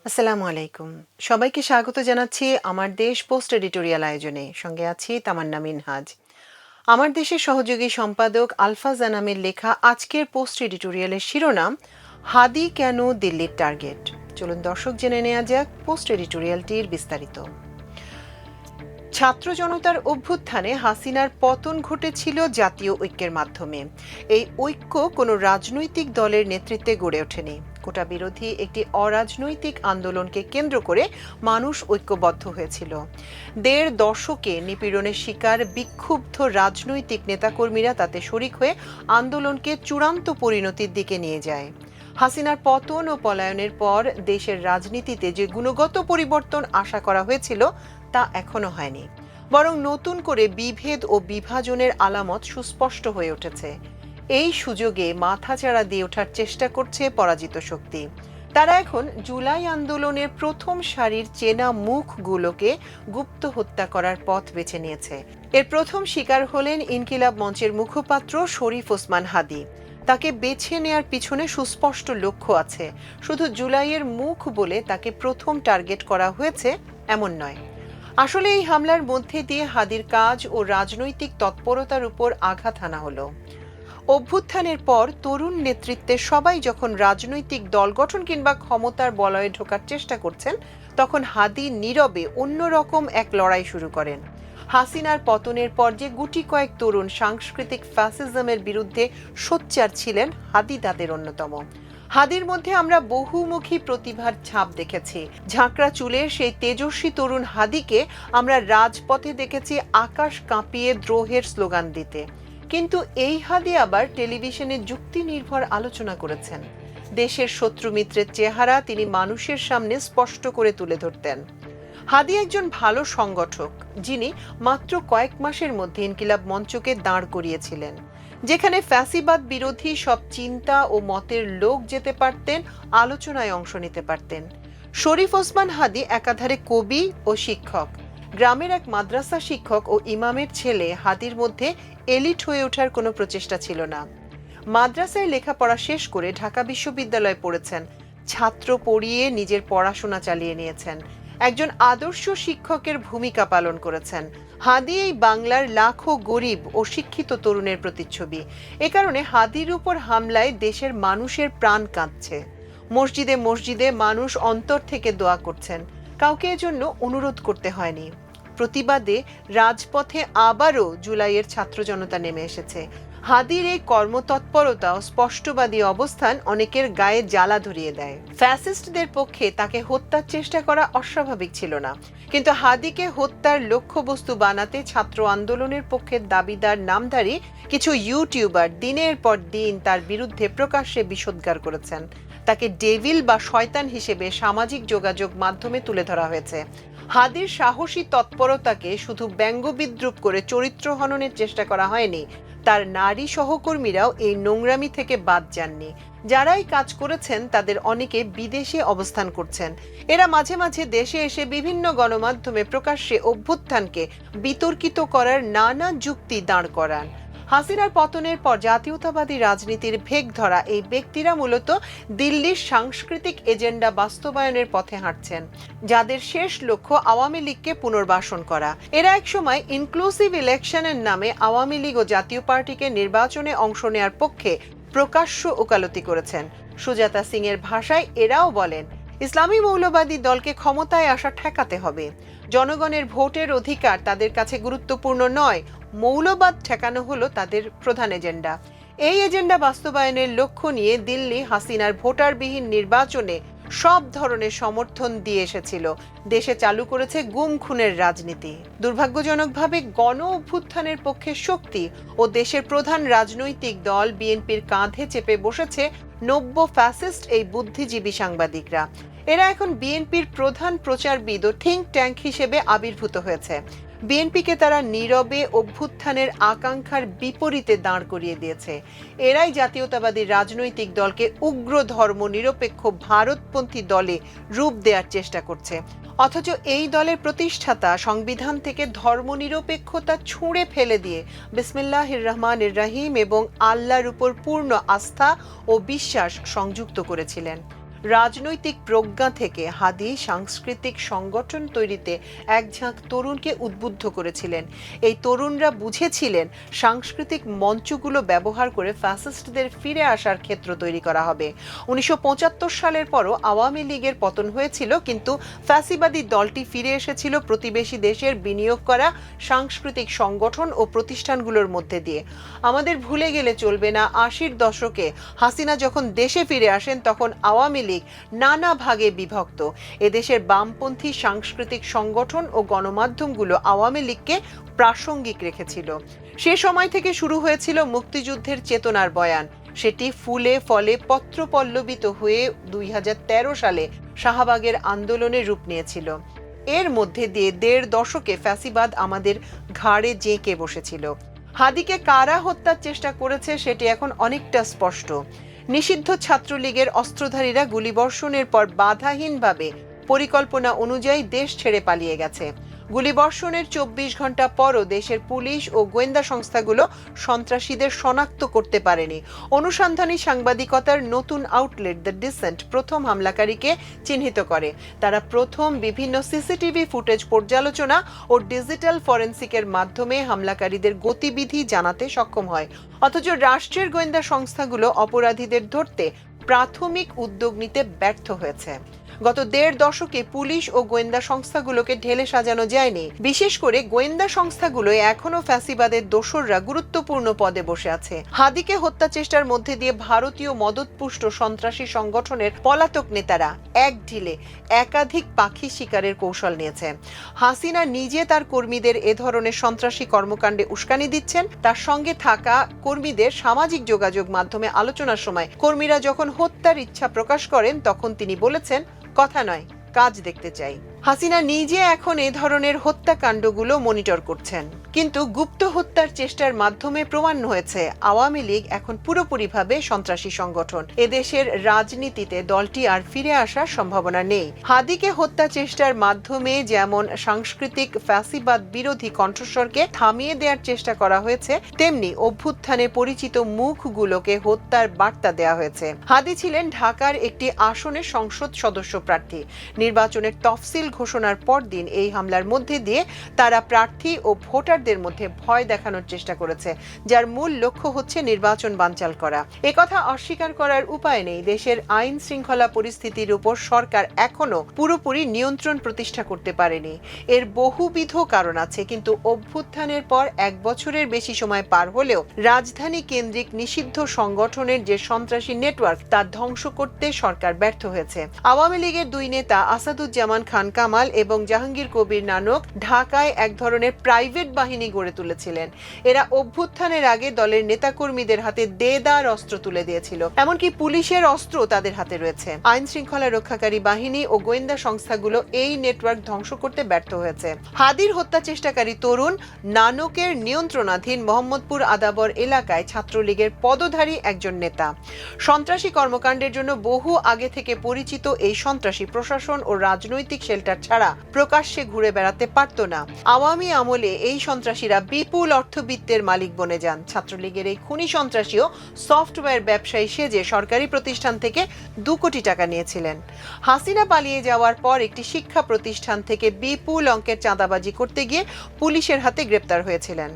আসসালামু আলাইকুম। সবাইকে স্বাগত জানাচ্ছি আমার দেশ পোস্ট এডিটোরিয়াল আয়োজনে। সঙ্গে আছি তামান্না মিনহাজ। আমার দেশের সহযোগী সম্পাদক আলফা জানামের লেখা আজকের পোস্ট এডিটোরিয়ালের শিরোনাম হাদি কেন দিল্লির টার্গেট। চলুন দর্শক জেনে নেওয়া যাক পোস্ট এডিটোরিয়ালটির বিস্তারিত। ছাত্র জনতার অভ্যুত্থানে হাসিনার পতন ঘটেছিল জাতীয় ঐক্যের মাধ্যমে। এই ঐক্য কোনো রাজনৈতিক দলের নেতৃত্বে গড়ে ওঠেনি। কোটা বিরোধী একটি অরাজনৈতিক আন্দোলনকে কেন্দ্র করে মানুষ ঐক্যবদ্ধ হয়েছিল। দেড় দশকে নিপীড়নের শিকার বিক্ষুব্ধ রাজনৈতিক নেতাকর্মীরা তাতে শরিক হয়ে আন্দোলনকে চূড়ান্ত পরিণতির দিকে নিয়ে যায়। হাসিনার পতন ও পলায়নের পর দেশের রাজনীতিতে যে গুণগত পরিবর্তন আশা করা হয়েছিল তা এখনো হয়নি, বরং নতুন করে বিভেদ ও বিভাজনের আলামত সুস্পষ্ট হয়ে উঠেছে। এই সুযোগে মাথাচাড়া দিয়ে ওঠার চেষ্টা করছে পরাজিত শক্তি। তারা এখন জুলাই আন্দোলনের প্রথম সারির চেনা মুখগুলোকে গুপ্ত হত্যা করার পথ বেছে নিয়েছে। এর প্রথম শিকার হলেন ইনকিলাব মঞ্চের মুখপাত্র শরীফ ওসমান হাদি। তাকে বেছে নেয়ার পিছনে সুস্পষ্ট লক্ষ্য আছে। শুধু জুলাইয়ের মুখ বলে তাকে প্রথম টার্গেট করা হয়েছে এমন নয়। আসলে এই হামলার মধ্যে দিয়ে হাদির কাজ ও রাজনৈতিক তৎপরতার উপর আঘাত হানা হলো। অভ্যুত্থানের পর তরুণ নেতৃত্বে সবাই যখন রাজনৈতিক দল গঠন কিংবা ক্ষমতার বলয়ে ঢোকার চেষ্টা করছেন, তখন হাদি নীরবে অন্যরকম এক লড়াই শুরু করেন। হাসিনার পতনের পর যে গুটি কয়েক তরুণ সাংস্কৃতিক ফ্যাসিজমের বিরুদ্ধে সোচ্চার ছিলেন, হাদি তাদের অন্যতম। হাদির মধ্যে আমরা বহুমুখী প্রতিভার ছাপ দেখেছি। ঝাঁকড়া চুলের সেই তেজস্বী তরুণ হাদিকে আমরা রাজপথে দেখেছি আকাশ কাঁপিয়ে দ্রোহের স্লোগান দিতে। কিন্তু এই হাদি আবার টেলিভিশনে যুক্তি নির্ভর আলোচনা করেছেন। দেশের শত্রু মিত্রের চেহারা তিনি মানুষের সামনে স্পষ্ট করে তুলে ধরতেন। হাদি একজন ভালো সংগঠক, যিনি মাত্র কয়েক মাসের মধ্যে ইনকিলাব মঞ্চকে দাঁড় করিয়েছিলেন। যেখানে ফ্যাসিবাদ বিরোধী সব চিন্তা ও মতের লোক যেতে পারতেন, আলোচনায় অংশ নিতে পারতেন। শরীফ ওসমান হাদি একাধারে কবি ও শিক্ষক। গ্রামের এক মাদ্রাসা শিক্ষক ও ইমামের ছেলে হাদির মধ্যে এলিট হয়ে ওঠার কোনো প্রচেষ্টা ছিল না। মাদ্রাসায় লেখাপড়া শেষ করে ঢাকা বিশ্ববিদ্যালয়ে পড়েছেন। ছাত্র পড়িয়ে নিজের পড়াশোনা চালিয়ে নিয়েছেন। একজন আদর্শ শিক্ষকের ভূমিকা পালন করেছেন। হাদি এই বাংলার লাখো গরিব ও শিক্ষিত তরুণের প্রতিচ্ছবি। এ কারণে হাদির উপর হামলায় দেশের মানুষের প্রাণ কাঁদছে। মসজিদে মসজিদে মানুষ অন্তর থেকে দোয়া করছেন। কাউকে এজন্য অনুরোধ করতে হয়নি। প্রতিবাদে রাজপথে আবারও জুলাইয়ের ছাত্র জনতা নেমে এসেছে। হাদির এই কর্মতৎপরতা ও স্পষ্টবাদী অবস্থান অনেকের গায়ে জ্বালা ধরিয়ে দেয়। ফ্যাসিস্টদের পক্ষে তাকে হত্যার চেষ্টা করা অস্বাভাবিক ছিল না, কিন্তু হাদিকে হত্যার লক্ষ্যবস্তু বানাতে ছাত্র আন্দোলনের পক্ষে দাবিদার নামধারী কিছু ইউটিউবার দিনের পর দিন তার বিরুদ্ধে প্রকাশ্যে বিষোদ্গার করেছেন। তাকে ডেভিল বা শয়তান হিসেবে সামাজিক যোগাযোগ মাধ্যমে তুলে ধরা হয়েছে। হাদির সাহসী তৎপরতাকে শুধু ব্যঙ্গবিদ্রুপ করে চরিত্র হননের চেষ্টা করা হয়নি, তার নারী সহকর্মীরাও এই নোংরামি থেকে বাদ যাননি। যারাই কাজ করেছেন তাদের অনেকে বিদেশে অবস্থান করছেন। এরা মাঝে মাঝে দেশে এসে বিভিন্ন গণমাধ্যমে প্রকাশ্যে অভ্যুত্থানকে বিতর্কিত করার নানা যুক্তি দাঁড় করান। হাসিনার পতনের পর জাতীয়তাবাদী রাজনীতির ভেগ ধরা এই ব্যক্তিরা মূলত দিল্লির সাংস্কৃতিক এজেন্ডা বাস্তবায়নের পথে হাঁটছেন, যাদের শেষ লক্ষ্য আওয়ামী লীগকে পুনর্বাসন করা। এরা একসময় ইনক্লুসিভ ইলেকশনের নামে আওয়ামী লীগ ও জাতীয় পার্টিকে নির্বাচনে অংশ নেওয়ার পক্ষে প্রকাশ্য ওকালতি করেছেন। সুজাতা সিং এর ভাষায় এরাও বলেন, ইসলামী মৌলবাদী দলকে ক্ষমতায় আসা ঠেকাতে হবে। জনগণের ভোটের অধিকার তাদের কাছে গুরুত্বপূর্ণ নয়, মৌলবাদ ঠেকানো হলো তাদের প্রধান এজেন্ডা। এই এজেন্ডা বাস্তবায়নের লক্ষ্য নিয়ে দিল্লি হাসিনার ভোটারবিহীন নির্বাচনে সব ধরনের সমর্থন দিয়ে এসেছিল। দেশে চালু করেছে গুম খুনের রাজনীতি। দুর্ভাগ্যজনকভাবে গণ অভ্যুত্থানের পক্ষে শক্তি ও দেশের প্রধান রাজনৈতিক দল বিএনপির কাঁধে চেপে বসেছে নব্য ফ্যাসিস্ট এই বুদ্ধিজীবী সাংবাদিকরা। এরা এখন বিএনপির প্রধান প্রচারবিদ ও থিঙ্ক ট্যাঙ্ক হিসেবে আবির্ভূত হয়েছে। বিএনপিকে তারা নীরবে অভ্যুত্থানের আকাঙ্ক্ষার বিপরীতে দাঁড় করিয়ে দিয়েছে। এরাই জাতীয়তাবাদী রাজনৈতিক দলকে উগ্র ধর্ম নিরপেক্ষ ভারতপন্থী দলে রূপ দেওয়ার চেষ্টা করছে। অথচ এই দলের প্রতিষ্ঠাতা সংবিধান থেকে ধর্মনিরপেক্ষতা ছুঁড়ে ফেলে দিয়ে বিসমিল্লাহির রহমানির রহিম এবং আল্লাহর উপর পূর্ণ আস্থা ও বিশ্বাস সংযুক্ত করেছিলেন। রাজনৈতিক প্রজ্ঞা থেকে হাদি সাংস্কৃতিক সংগঠন তৈরিতে এক ঝাঁক তরুণকে উদ্বুদ্ধ করেছিলেন। এই তরুণরা বুঝেছিলেন সাংস্কৃতিক মঞ্চগুলো ব্যবহার করে ফ্যাসিস্টদের ফিরে আসার ক্ষেত্র তৈরি করা হবে। 1975 সালের পরও আওয়ামী লীগের পতন হয়েছিল, কিন্তু ফ্যাসিবাদী দলটি ফিরে এসেছিল প্রতিবেশী দেশের বিনিয়োগ করা সাংস্কৃতিক সংগঠন ও প্রতিষ্ঠানগুলোর মধ্যে দিয়ে। আমাদের ভুলে গেলে চলবে না, 80-র দশকে হাসিনা যখন দেশে ফিরে আসেন তখন আওয়ামী লীগ নানা ভাগে বিভক্ত। এদেশের বামপন্থী সাংস্কৃতিক সংগঠন ও গণমাধ্যমগুলো আওয়ামী লীগকে প্রাসঙ্গিক রেখেছিল। সে সময় থেকে শুরু হয়েছিল মুক্তিযুদ্ধের চেতনার বয়ান। সেটি ফুলে ফলে পত্রপল্লবিত হয়ে 2013 সালে শাহবাগের আন্দোলনে রূপ নিয়েছিল। এর মধ্যে দিয়ে 1.5 দশকে ফ্যাসিবাদ আমাদের ঘাড়ে জেঁকে বসেছিল। হাদিকে কারা হত্যার চেষ্টা করেছে সেটি এখন অনেকটা স্পষ্ট। নিষিদ্ধ ছাত্রলীগের অস্ত্রধারীরা গুলিবর্ষণের পর বাধাহীনভাবে পরিকল্পনা অনুযায়ী দেশ ছেড়ে পালিয়ে গেছে। গুলিবর্ষণের 24 ঘন্টা পরও দেশের পুলিশ ও গোয়েন্দা সংস্থাগুলো সন্ত্রাসীদের শনাক্ত করতে পারেনি। অনুসন্ধানী সাংবাদিকতার নতুন আউটলেট দ্য ডিসেন্ট প্রথম হামলাকারীকে চিহ্নিত করে। তারা প্রথম বিভিন্ন সিসিটিভি ফুটেজ পর্যালোচনা ও ডিজিটাল ফরেনসিকের মাধ্যমে হামলাকারীদের গতিবিধি জানাতে সক্ষম হয়। অথচ রাষ্ট্রের গোয়েন্দা সংস্থাগুলো অপরাধীদের ধরতে প্রাথমিক উদ্যোগ নিতে ব্যর্থ হয়েছে। গত 1.5 দশকে পুলিশ ও গোয়েন্দা সংস্থাগুলোকে ঢেলে সাজানো যায়নি। বিশেষ করে গোয়েন্দা সংস্থাগুলো এখনো ফ্যাসিবাদের দোসররা গুরুত্বপূর্ণ পদে বসে আছে। হাদিকে হত্যা চেষ্টার মধ্যে দিয়ে ভারতীয় মদতপুষ্ট সন্ত্রাসী সংগঠনের পলাতক নেতারা এক ঢিলে একাধিক পাখি শিকারের কৌশল নিয়েছে। হাসিনা নিজে তার কর্মীদের এ ধরনের সন্ত্রাসী কর্মকাণ্ডে উস্কানি দিচ্ছেন। তার সঙ্গে থাকা কর্মীদের সামাজিক যোগাযোগ মাধ্যমে আলোচনার সময় কর্মীরা যখন হত্যার ইচ্ছা প্রকাশ করেন তখন তিনি বলেছেন, কথা নয়, কাজ দেখতে চাই। হাসিনা নিজে এখন এ ধরনের হত্যাকাণ্ডগুলো মনিটর করছেন। কিন্তু গুপ্ত হত্যার চেষ্টার মাধ্যমে প্রমাণ হয়েছে আওয়ামী লীগ এখন পুরোপুরিভাবে সন্ত্রাসী সংগঠন। এদেশের রাজনীতিতে দলটি আর ফিরে আসার সম্ভাবনা নেই। হাদিকে হত্যা চেষ্টার মাধ্যমে যেমন সাংস্কৃতিক ফ্যাসিবাদ বিরোধী কণ্ঠস্বরকে থামিয়ে দেওয়ার চেষ্টা করা হয়েছে, তেমনি অভ্যুত্থানে পরিচিত মুখগুলোকে হত্যার বার্তা দেওয়া হয়েছে। হাদি ছিলেন ঢাকার একটি আসনের সংসদ সদস্য প্রার্থী। নির্বাচনের তফসিল ঘোষণার পরদিন এই হামলার মধ্যে দিয়ে তারা প্রার্থী ও ভোটারদের মধ্যে ভয় দেখানোর চেষ্টা করেছে, যার মূল লক্ষ্য হচ্ছে নির্বাচন বানচাল করা। একথা অস্বীকার করার উপায় নেই। দেশের আইন শৃঙ্খলা পরিস্থিতির উপর সরকার এখনো পুরোপুরি নিয়ন্ত্রণ প্রতিষ্ঠা করতে পারেনি। এর বহুবিধ কারণ আছে, কিন্তু অভ্যুত্থানের পর 1 বছরের বেশি সময় পার হলেও রাজধানী কেন্দ্রিক নিষিদ্ধ সংগঠনের যে সন্ত্রাসী নেটওয়ার্ক তা ধ্বংস করতে সরকার ব্যর্থ হয়েছে। আওয়ামী লীগের 2 নেতা আসাদুজ্জামান খান কামাল এবং জাহাঙ্গীর কবির নানক ঢাকায় এক ধরনের প্রাইভেট বাহিনী গড়ে তুলেছিলেন। এরা অভ্যুত্থানের আগে দলের নেতাকর্মীদের হাতে দেদার অস্ত্র তুলে দিয়েছিল। এমনকি পুলিশের অস্ত্র তাদের হাতে রয়েছে। আইন শৃঙ্খলা রক্ষাকারী বাহিনী ও গোয়েন্দা সংস্থাগুলো এই নেটওয়ার্ক ধ্বংস করতে ব্যর্থ হয়েছে। হাদির হত্যা চেষ্টাকারী তরুণ নানকের নিয়ন্ত্রণাধীন মোহাম্মদপুর আদাবর এলাকায় ছাত্রলীগের পদধারী একজন নেতা। সন্ত্রাসী কর্মকাণ্ডের জন্য বহু আগে থেকে পরিচিত এই সন্ত্রাসী প্রশাসন ও রাজনৈতিক শেল্টার ছাড়া প্রকাশ্যে ঘুরে বেড়াতে পারত না। আওয়ামী আমলে এই সন্ত্রাসীরা বিপুল অর্থবিত্তের মালিক বনে যান। ছাত্রলীগের এই খুনি সন্ত্রাসীও সফটওয়্যার ব্যবসায়ী সেজে সরকারি প্রতিষ্ঠান থেকে 2 কোটি টাকা নিয়েছিলেন। হাসিনা পালিয়ে যাওয়ার পর একটি শিক্ষা প্রতিষ্ঠান থেকে বিপুল অঙ্কের চাঁদাবাজি করতে গিয়ে পুলিশের হাতে গ্রেপ্তার হয়েছিলেন।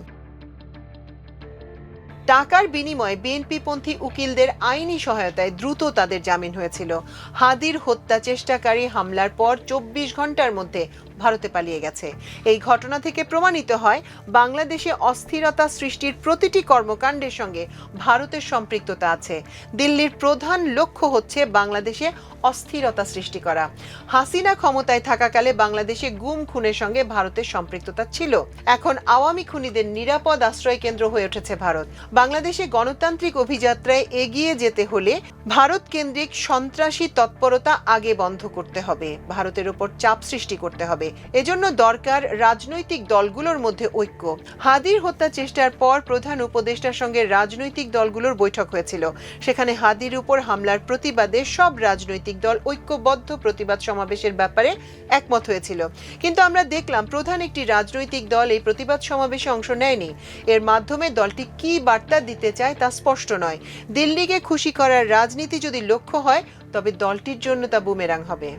টাকার বিনিময়ে বিএনপিপন্থী উকিলদের আইনি সহায়তায় দ্রুত তাদের জামিন হয়েছিল। হাদির হত্যা চেষ্টাকারী হামলার পর 24 ঘন্টার মধ্যে ভারতে পালিয়ে গেছে। এই ঘটনা থেকে প্রমাণিত হয় বাংলাদেশে অস্থিরতা সৃষ্টির প্রতিটি কর্মকাণ্ডের সঙ্গে ভারতের সম্পৃক্ততা আছে। দিল্লির প্রধান লক্ষ্য হচ্ছে বাংলাদেশে অস্থিরতা সৃষ্টি করা। হাসিনা ক্ষমতায় থাকাকালে বাংলাদেশে গুম খুনের সঙ্গে ভারতের সম্পৃক্ততা ছিল। এখন আওয়ামী খুনিদের নিরাপদ আশ্রয় কেন্দ্র হয়ে উঠেছে ভারত। বাংলাদেশে গণতান্ত্রিক অভিযাত্রায় এগিয়ে যেতে হলে ভারত কেন্দ্রিক সন্ত্রাসী তৎপরতা আগে বন্ধ করতে হবে, ভারতের উপর চাপ সৃষ্টি করতে হবে। এজন্য দরকার রাজনৈতিক দলগুলোর মধ্যে ঐক্য। হাদির হত্যা চেষ্টার পর প্রধান উপদেষ্টার সঙ্গে রাজনৈতিক দলগুলোর বৈঠক হয়েছিল। সেখানে হাদির উপর হামলার প্রতিবাদে সব রাজনৈতিক দল ঐক্যবদ্ধ প্রতিবাদ সমাবেশের ব্যাপারে একমত হয়েছিল। কিন্তু আমরা দেখলাম প্রধান একটি রাজনৈতিক দল এই প্রতিবাদ সমাবেশে অংশ নেয়নি। এর মাধ্যমে দলটি কি বার্তা দিতে চায় তা স্পষ্ট নয়। দিল্লিকে খুশি করার রাজনীতি যদি লক্ষ্য হয়, তবে দলটির জন্য তা বুমেরাং হবে।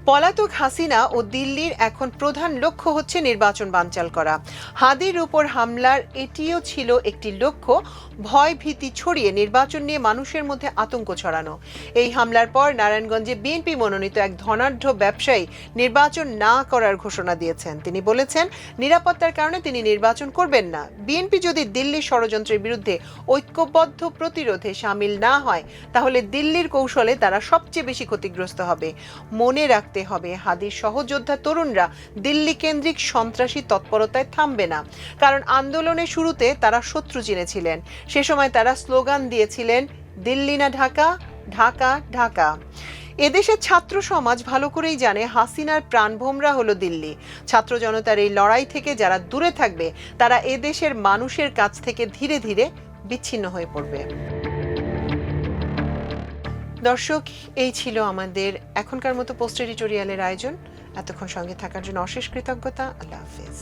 পলাতক হাসিনা ও দিল্লির এখন প্রধান লক্ষ্য হচ্ছে নির্বাচন বানচাল করা। হাদির উপর হামলার এটিও ছিল একটি লক্ষ্য, ভয় ভীতি ছড়িয়ে নির্বাচন নিয়ে মানুষের মধ্যে আতঙ্ক ছড়ানো। এই হামলার পর নারায়ণগঞ্জে বিএনপি মনোনীত এক ধনাঢ্য ব্যবসায়ী নির্বাচন না করার ঘোষণা দিয়েছেন। তিনি বলেছেন, নিরাপত্তার কারণে তিনি নির্বাচন করবেন না। বিএনপি যদি দিল্লির ষড়যন্ত্রের বিরুদ্ধে ঐক্যবদ্ধ প্রতিরোধে সামিল না হয়, তাহলে দিল্লির কৌশলে তারা সবচেয়ে বেশি ক্ষতিগ্রস্ত হবে। মনে রাখতে হবে, হাদির সহযোদ্ধা তরুণরা দিল্লি কেন্দ্রিক সন্ত্রাসী তৎপরতায় থামবে না, কারণ আন্দোলনের শুরুতে তারা শত্রু চিনেছিলেন। সে সময় তারা স্লোগান দিয়েছিলেন, দিল্লি না ঢাকা, ঢাকা ঢাকা। এদেশের ছাত্র সমাজ ভালো করেই জানে হাসিনার প্রাণভোমরা হলো দিল্লি। ছাত্র জনতার এই লড়াই থেকে যারা দূরে থাকবে, তারা এদেশের মানুষের কাছ থেকে ধীরে ধীরে বিচ্ছিন্ন হয়ে পড়বে। দর্শক, এই ছিল আমাদের এখনকার মতো পোস্ট এডিটোরিয়ালের আয়োজন। এতক্ষণ সঙ্গে থাকার জন্য অশেষ কৃতজ্ঞতা। আল্লাহ হাফেজ।